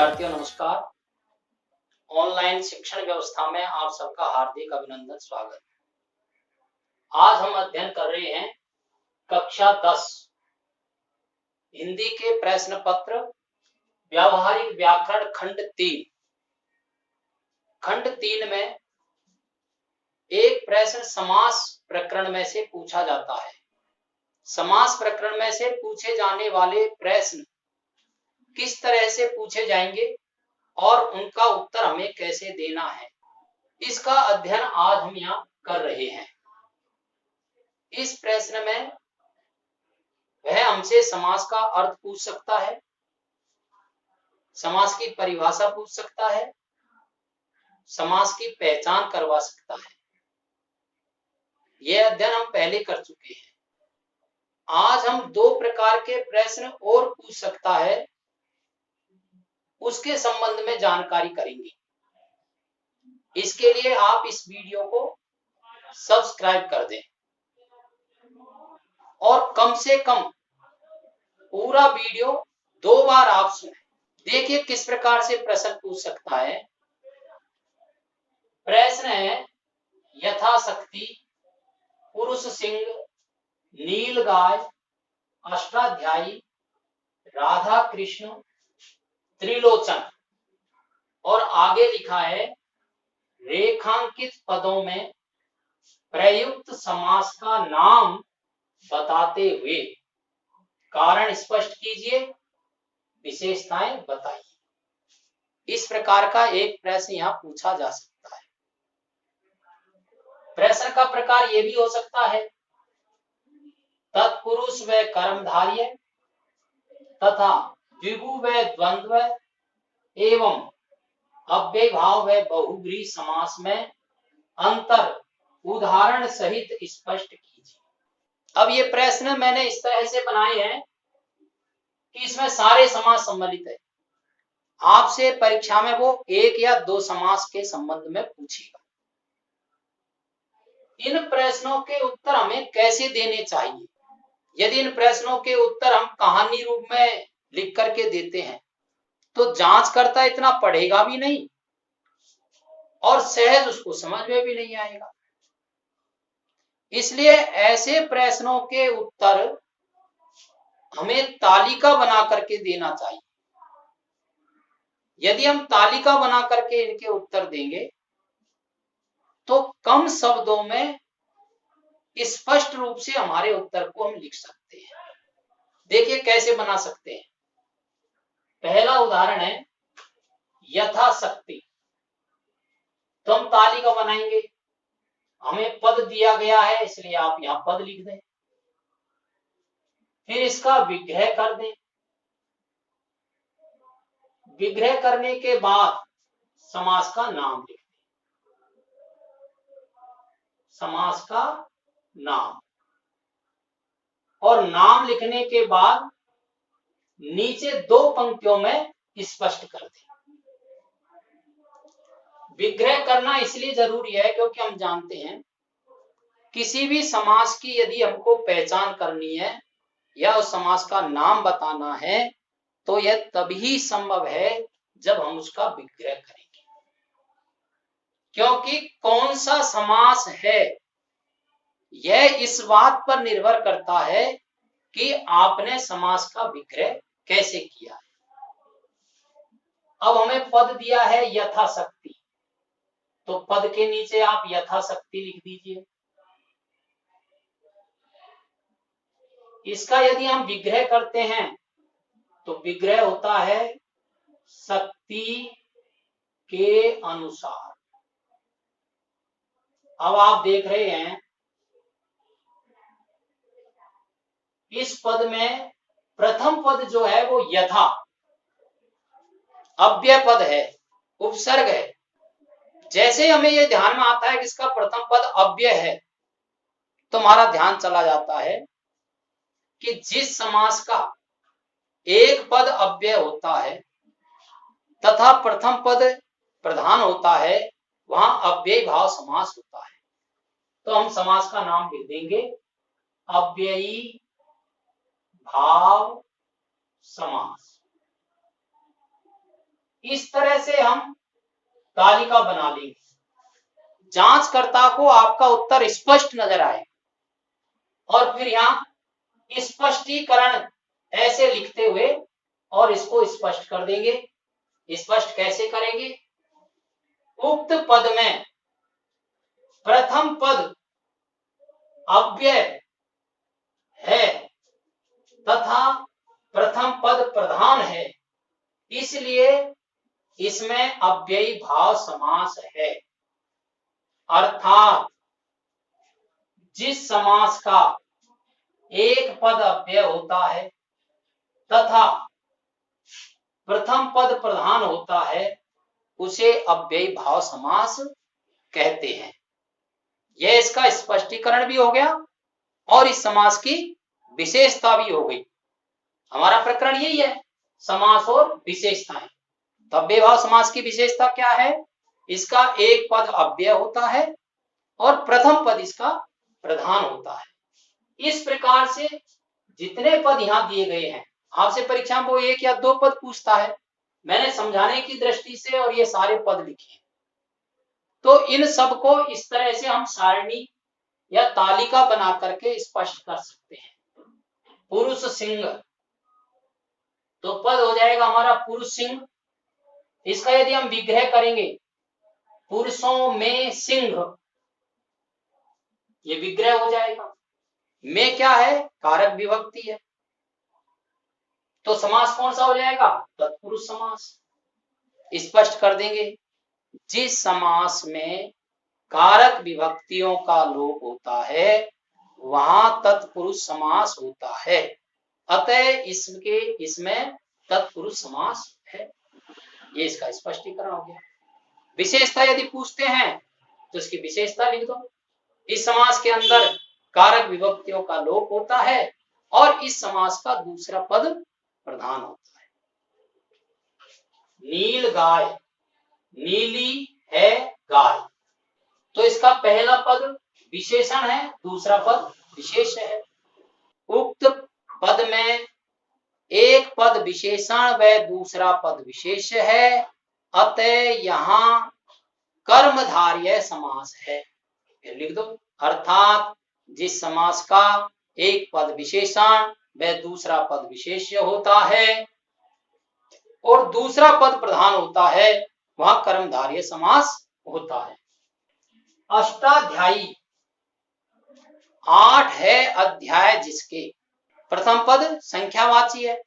विद्यार्थियों नमस्कार। ऑनलाइन शिक्षण व्यवस्था में आप सबका हार्दिक अभिनंदन स्वागत। आज हम अध्ययन कर रहे हैं कक्षा 10 हिंदी के प्रश्न पत्र व्यावहारिक व्याकरण खंड 3 में एक प्रश्न समास प्रकरण में से पूछा जाता है। समास प्रकरण में से पूछे जाने वाले प्रश्न किस तरह से पूछे जाएंगे और उनका उत्तर हमें कैसे देना है, इसका अध्ययन आज हम यहाँ कर रहे हैं। इस प्रश्न में वह हमसे समास का अर्थ पूछ सकता है, समास की परिभाषा पूछ सकता है, समास की पहचान करवा सकता है। यह अध्ययन हम पहले कर चुके हैं। आज हम 2 प्रकार के प्रश्न और पूछ सकता है, उसके संबंध में जानकारी करेंगे। इसके लिए आप इस वीडियो को सब्सक्राइब कर दें और कम से कम पूरा वीडियो 2 बार आप सुनें। देखिए किस प्रकार से प्रश्न पूछ सकता है। प्रश्न है यथाशक्ति पुरुष सिंह, नील गाय, अष्टाध्यायी, राधा कृष्ण, त्रिलोचन और आगे लिखा है रेखांकित पदों में प्रयुक्त समास का नाम बताते हुए कारण स्पष्ट कीजिए, विशेषताएं बताइए। इस प्रकार का एक प्रश्न यहाँ पूछा जा सकता है। प्रश्न का प्रकार ये भी हो सकता है तत्पुरुष व कर्मधारय तथा द्विगु व द्वंद्व एवं अव्ययभाव व बहुव्रीहि समास में अंतर उदाहरण सहित स्पष्ट कीजिए। अब ये प्रश्न मैंने इस तरह से बनाए हैं कि इसमें सारे समास सम्मिलित है। आपसे परीक्षा में वो 1 या 2 समास के संबंध में पूछेगा। इन प्रश्नों के उत्तर हमें कैसे देने चाहिए? यदि इन प्रश्नों के उत्तर हम कहानी रूप में लिख करके देते हैं तो जांचकर्ता इतना पढ़ेगा भी नहीं और सहज उसको समझ में भी नहीं आएगा। इसलिए ऐसे प्रश्नों के उत्तर हमें तालिका बना करके देना चाहिए। यदि हम तालिका बना करके इनके उत्तर देंगे तो कम शब्दों में स्पष्ट रूप से हमारे उत्तर को हम लिख सकते हैं। देखिए कैसे बना सकते हैं। पहला उदाहरण है यथाशक्ति। तो हम तालिका बनाएंगे, हमें पद दिया गया है इसलिए आप यहां पद लिख दें, फिर इसका विग्रह कर दें। विग्रह करने के बाद समास का नाम लिख दें, समास का नाम, और नाम लिखने के बाद नीचे 2 पंक्तियों में स्पष्ट कर दें। विग्रह करना इसलिए जरूरी है क्योंकि हम जानते हैं किसी भी समास की यदि हमको पहचान करनी है या उस समास का नाम बताना है तो यह तभी संभव है जब हम उसका विग्रह करेंगे। क्योंकि कौन सा समास है यह इस बात पर निर्भर करता है कि आपने समास का विग्रह कैसे किया है। अब हमें पद दिया है यथाशक्ति, तो पद के नीचे आप यथाशक्ति लिख दीजिए। इसका यदि हम विग्रह करते हैं तो विग्रह होता है शक्ति के अनुसार। अब आप देख रहे हैं इस पद में प्रथम पद जो है वो यथा अव्यय पद है, उपसर्ग है। जैसे हमें ये ध्यान में आता है कि इसका प्रथम पद अव्यय है तो हमारा ध्यान चला जाता है कि जिस समास का एक पद अव्यय होता है तथा प्रथम पद प्रधान होता है वहां अव्ययी भाव समास होता है। तो हम समास का नाम लिख देंगे अव्ययी भाव समास। इस तरह से हम तालिका बना लेंगे। जांचकर्ता को आपका उत्तर स्पष्ट नजर आए और फिर यहाँ स्पष्टीकरण ऐसे लिखते हुए और इसको स्पष्ट कर देंगे। स्पष्ट कैसे करेंगे? उक्त पद में प्रथम पद अव्यय है तथा प्रथम पद प्रधान है, इसलिए इसमें अव्ययी भाव समास है। अर्थात जिस समास का एक पद अव्यय होता है तथा प्रथम पद प्रधान होता है उसे अव्ययी भाव समास कहते हैं। यह इसका स्पष्टीकरण भी हो गया और इस समास की विशेषता भी हो गई। हमारा प्रकरण यही है, समास और विशेषताएं। तो अव्ययी भाव समास की विशेषता क्या है? इसका एक पद अव्यय होता है और प्रथम पद इसका प्रधान होता है। इस प्रकार से जितने पद यहाँ दिए गए हैं, आपसे परीक्षा में वो एक या दो पद पूछता है, मैंने समझाने की दृष्टि से और ये सारे पद लिखे हैं। तो इन सब को इस तरह से हम सारणी या तालिका बना करके स्पष्ट कर सकते हैं। पुरुष सिंह, तो पद हो जाएगा हमारा पुरुष सिंह। इसका यदि हम विग्रह करेंगे, पुरुषों में सिंह, ये विग्रह हो जाएगा। में क्या है? कारक विभक्ति है, तो समास कौन सा हो जाएगा? तत्पुरुष समास। स्पष्ट कर देंगे, जिस समास में कारक विभक्तियों का लोप होता है वहां तत्पुरुष समास होता है, अतः इसमें तत्पुरुष समास है। ये इसका स्पष्टीकरण हो गया। विशेषता यदि पूछते हैं तो इसकी विशेषता लिख दो। इस समास के अंदर कारक विभक्तियों का लोप होता है और इस समास का दूसरा पद प्रधान होता है। नील गाय, नीली है गाय, तो इसका पहला पद विशेषण है, दूसरा पद विशेष है। उक्त पद में एक पद विशेषण व दूसरा पद विशेष है, अतः यहाँ कर्मधारय समास है। फिर लिख दो, अर्थात जिस समास का एक पद विशेषण व दूसरा पद विशेष्य होता है और दूसरा पद प्रधान होता है वह कर्मधारय समास होता है। अष्टाध्यायी, 8 है अध्याय जिसके, प्रथम पद संख्यावाची है,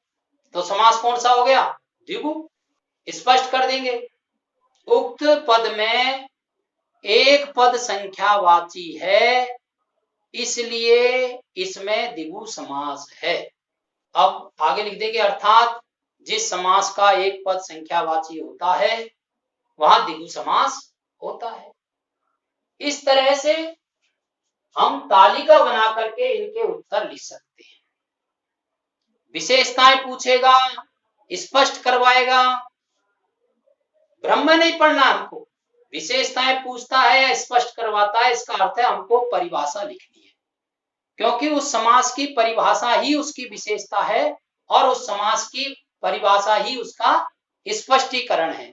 तो समास कौन सा हो गया? द्विगु। स्पष्ट कर देंगे, उक्त पद में एक पद संख्यावाची है इसलिए इसमें द्विगु समास है। अब आगे लिख देंगे, अर्थात जिस समास का एक पद संख्यावाची होता है वहां द्विगु समास होता है। इस तरह से हम तालिका बना करके इनके उत्तर लिख सकते हैं। विशेषताएं पूछेगा, स्पष्ट करवाएगा, ब्रह्म नहीं पढ़ना हमको, विशेषताएं पूछता है, स्पष्ट करवाता है, इसका अर्थ है हमको परिभाषा लिखनी है, क्योंकि उस समास की परिभाषा ही उसकी विशेषता है और उस समास की परिभाषा ही उसका स्पष्टीकरण है।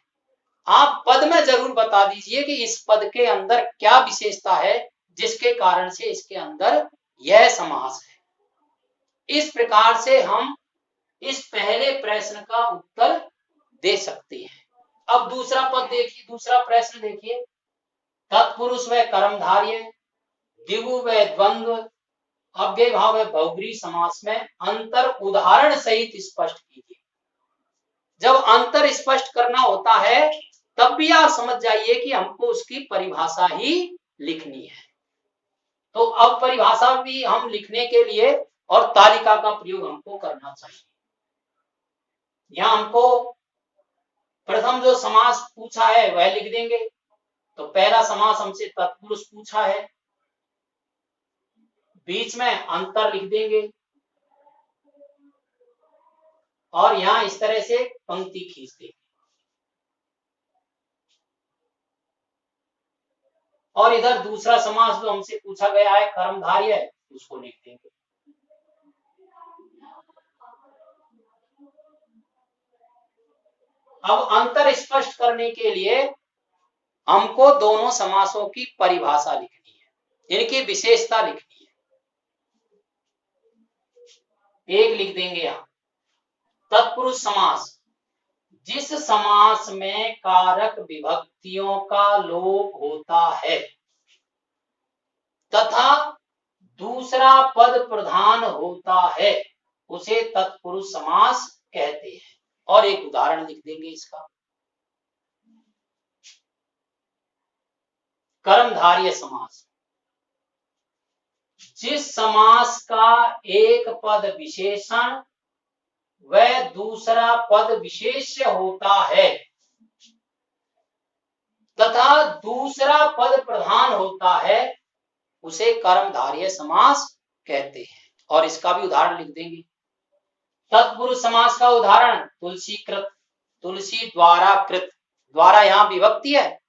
आप पद में जरूर बता दीजिए कि इस पद के अंदर क्या विशेषता है जिसके कारण से इसके अंदर यह समास है। इस प्रकार से हम इस पहले प्रश्न का उत्तर दे सकते हैं। अब दूसरा पद देखिए, दूसरा प्रश्न देखिए, तत्पुरुष व कर्मधारय, द्विगु व द्वंद्व, अव्यय भाव व बहुब्रीहि समास में अंतर उदाहरण सहित स्पष्ट कीजिए। जब अंतर स्पष्ट करना होता है तब भी आप समझ जाइए कि हमको उसकी परिभाषा ही लिखनी है। तो अब परिभाषा भी हम लिखने के लिए और तालिका का प्रयोग हमको करना चाहिए। यहां हमको प्रथम जो समास पूछा है वह लिख देंगे। तो पहला समास हमसे तत्पुरुष पूछा है, बीच में अंतर लिख देंगे और यहां इस तरह से पंक्ति खींच देंगे और इधर दूसरा समास जो हमसे पूछा गया है कर्मधारय, उसको लिख देंगे। अब अंतर स्पष्ट करने के लिए हमको दोनों समासों की परिभाषा लिखनी है, इनकी विशेषता लिखनी है। एक लिख देंगे यहां, तत्पुरुष समास, जिस समास में कारक विभक्तियों का लोप होता है तथा दूसरा पद प्रधान होता है, उसे तत्पुरुष समास कहते हैं। और एक उदाहरण लिख देंगे इसका, कर्मधारय समास, जिस समास का एक पद विशेषण व दूसरा पद विशेष्य होता है तथा दूसरा पद प्रधान होता है, उसे कर्मधारय समास कहते हैं। और इसका भी उदाहरण लिख देंगे। तत्पुरुष समास का उदाहरण तुलसी कृत, तुलसी द्वारा कृत, द्वारा यहां विभक्ति है।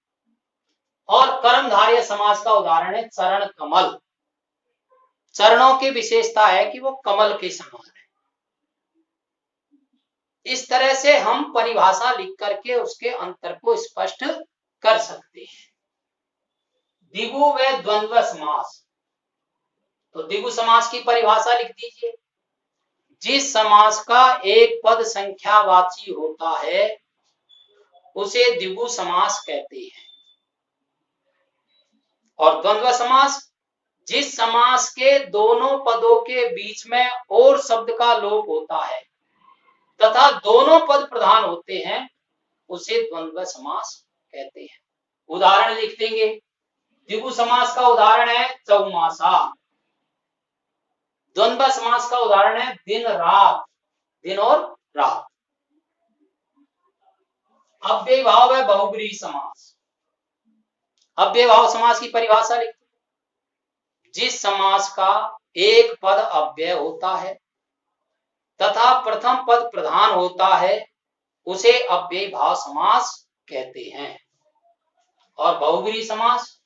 और कर्मधारय समास का उदाहरण है चरण कमल, चरणों की विशेषता है कि वो कमल के समान है। इस तरह से हम परिभाषा लिख करके उसके अंतर को स्पष्ट कर सकते हैं। द्विगु व द्वंद्व समास, तो द्विगु समास की परिभाषा लिख दीजिए, जिस समास का एक पद संख्यावाची होता है उसे द्विगु समास कहते हैं। और द्वंद्व समास, जिस समास के दोनों पदों के बीच में और शब्द का लोप होता है तथा दोनों पद प्रधान होते हैं, उसे द्वंद्व समास कहते हैं। उदाहरण लिख देंगे। द्विगु समास का उदाहरण है चौमासा, द्वंद्व समास का उदाहरण है दिन रात, दिन और रात। अव्ययी भाव है बहुब्रीहि समास, अव्ययी भाव समास की परिभाषा लिख, जिस समास का एक पद अव्यय होता है तथा प्रथम पद प्रधान होता है, उसे अव्ययी भाव समास कहते हैं। और बहुब्रीहि समास,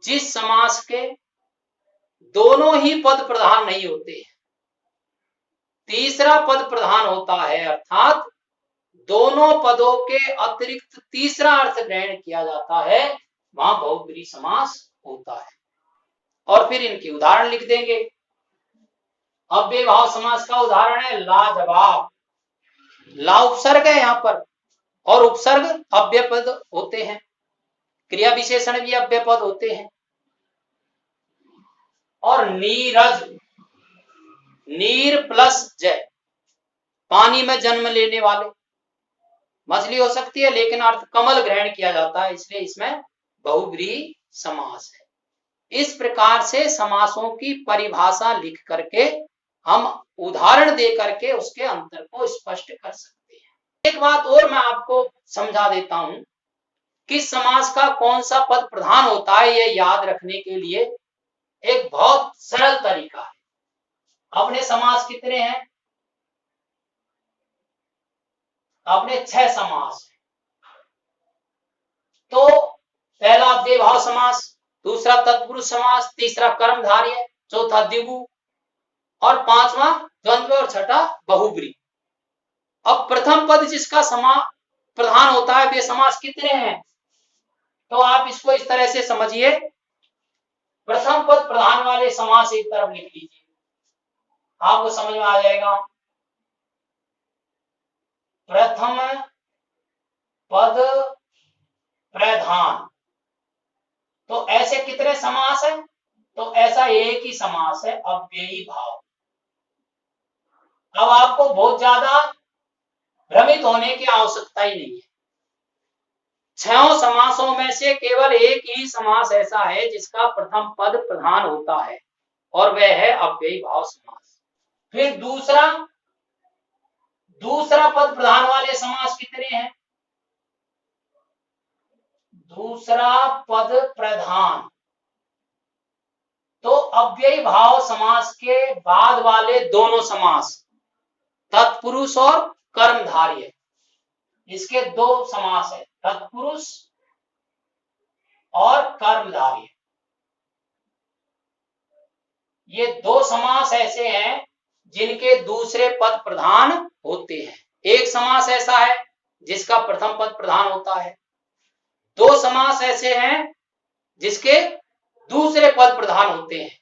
जिस समास के दोनों ही पद प्रधान नहीं होते, तीसरा पद प्रधान होता है, अर्थात दोनों पदों के अतिरिक्त तीसरा अर्थ ग्रहण किया जाता है, वहां बहुब्रीहि समास होता है। और फिर इनके उदाहरण लिख देंगे। अव्ययी भाव समास का उदाहरण है लाजवाब, ला उपसर्ग है यहां पर और उपसर्ग अव्यय पद होते हैं, क्रिया विशेषण भी अव्यय पद होते हैं। और नीरज, नीर प्लस जय, पानी में जन्म लेने वाले, मछली हो सकती है लेकिन अर्थ कमल ग्रहण किया जाता है, इसलिए इसमें बहुब्रीहि समास है। इस प्रकार से समासों की परिभाषा लिख करके हम उदाहरण दे करके उसके अंतर को स्पष्ट कर सकते हैं। एक बात और मैं आपको समझा देता हूं कि समास का कौन सा पद प्रधान होता है, यह याद रखने के लिए एक बहुत सरल तरीका है। अपने समास कितने हैं? अपने 6 समास है। तो पहला अव्ययी भाव समास, दूसरा तत्पुरुष समास, तीसरा कर्मधारय, चौथा द्विगु और पांचवा द्वंद्व और छठा बहुब्रीहि। अब प्रथम पद जिसका प्रधान होता है, वे समास कितने हैं? तो आप इसको इस तरह से समझिए, प्रथम पद प्रधान वाले समास एक तरफ लिख लीजिए, आपको समझ में आ जाएगा। प्रथम पद प्रधान, तो ऐसे कितने समास है? तो ऐसा एक ही समास है, अव्ययी भाव। अब आपको बहुत ज्यादा भ्रमित होने की आवश्यकता ही नहीं है। 6 समासों में से केवल एक ही समास ऐसा है जिसका प्रथम पद प्रधान होता है, और वह है अव्ययी भाव समास। फिर दूसरा पद प्रधान वाले समास कितने हैं? दूसरा पद प्रधान, तो अव्ययी भाव समास के बाद वाले दोनों समास, तत्पुरुष और कर्मधारय, इसके 2 समास है, तत्पुरुष और कर्मधारय। ये 2 समास ऐसे हैं जिनके दूसरे पद प्रधान होते हैं। एक समास ऐसा है जिसका प्रथम पद प्रधान होता है। दो समास ऐसे हैं जिसके दूसरे पद प्रधान होते हैं।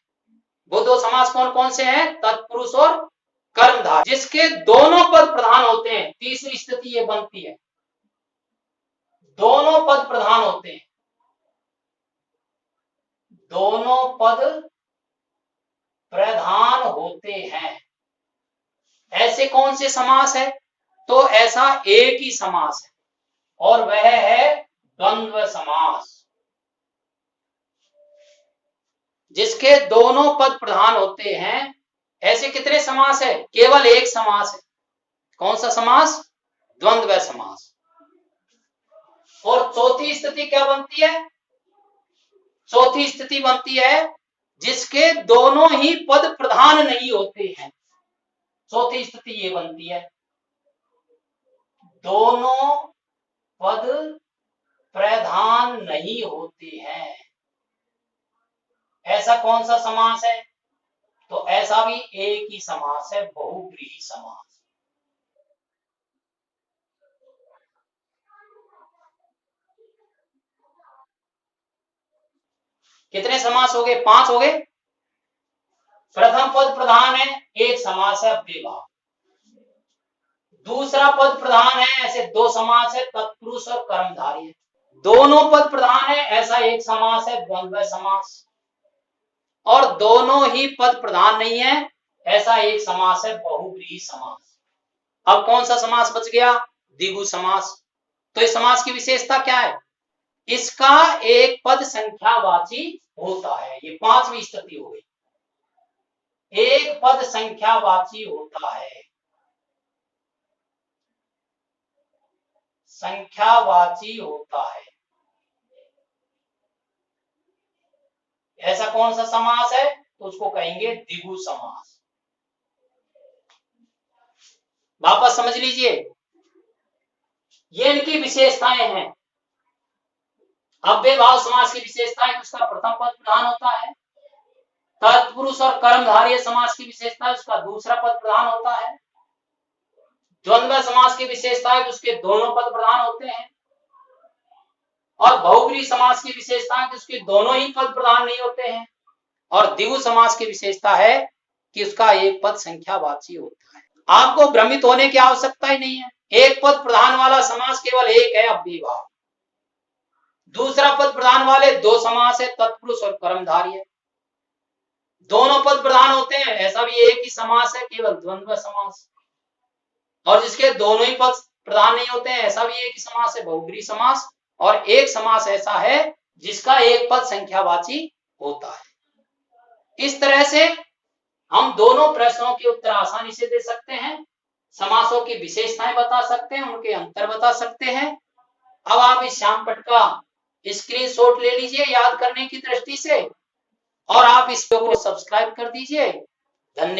वो दो समास कौन कौन से हैं? तत्पुरुष और कर्मधारय। जिसके दोनों पद प्रधान होते हैं, तीसरी स्थिति ये बनती है, दोनों पद प्रधान होते हैं, दोनों पद प्रधान होते हैं। ऐसे कौन से समास है? तो ऐसा एक ही समास है और वह है द्वंद्व समास। जिसके दोनों पद प्रधान होते हैं, ऐसे कितने समास है? केवल एक समास है। कौन सा समास? द्वंद्व समास। और चौथी स्थिति क्या बनती है? चौथी स्थिति बनती है जिसके दोनों ही पद प्रधान नहीं होते हैं। चौथी स्थिति ये बनती है, दोनों पद प्रधान नहीं होते हैं। ऐसा कौन सा समास है? तो ऐसा भी एक ही समास है, बहुव्रीहि समास। कितने समास हो गए? 5 हो गए। प्रथम पद प्रधान है, एक समास है अव्ययीभाव। दूसरा पद प्रधान है, ऐसे दो समास है, तत्पुरुष और कर्मधारय। दोनों पद प्रधान है, ऐसा एक समास है, द्वंद्व समास। और दोनों ही पद प्रधान नहीं है, ऐसा एक समास है, बहुव्रीहि समास। अब कौन सा समास बच गया? द्विगु समास। तो इस समास की विशेषता क्या है? इसका एक पद संख्यावाची होता है। ये 5वीं स्थिति हो गई, एक पद संख्यावाची होता है। संख्यावाची होता है। ऐसा कौन सा समास है? तो उसको कहेंगे द्विगु समास। वापस समझ लीजिए, ये इनकी विशेषताएं हैं। अव्ययीभाव समास की विशेषता है, उसका प्रथम पद प्रधान होता है। तत्पुरुष और कर्मधारय समास की विशेषता है, उसका दूसरा पद प्रधान होता है। द्वंद्व समास की विशेषता है, उसके दोनों पद प्रधान होते हैं। और बहुव्रीहि समास की विशेषता है कि उसके दोनों ही पद प्रधान नहीं होते हैं। और द्विगु समास की विशेषता है कि उसका एक पद संख्यावाची होता है। आपको भ्रमित होने की आवश्यकता ही नहीं है। एक पद प्रधान वाला समास केवल एक है, अव्ययीभाव। दूसरा पद प्रधान वाले दो समास है, तत्पुरुष और कर्मधारय। दोनों पद प्रधान होते हैं, ऐसा भी एक ही समास है, केवल द्वंद्व समास। और जिसके दोनों ही पद प्रधान नहीं होते हैं, ऐसा भी एक ही समास है, बहुव्रीहि समास। और एक समास ऐसा है जिसका एक पद संख्यावाची होता है। इस तरह से हम दोनों प्रश्नों के उत्तर आसानी से दे सकते हैं, समासों की विशेषताएं बता सकते हैं, उनके अंतर बता सकते हैं। अब आप इस श्यामपट्ट का स्क्रीनशॉट ले लीजिए याद करने की दृष्टि से, और आप इस वीडियो को सब्सक्राइब कर दीजिए। धन्यवाद।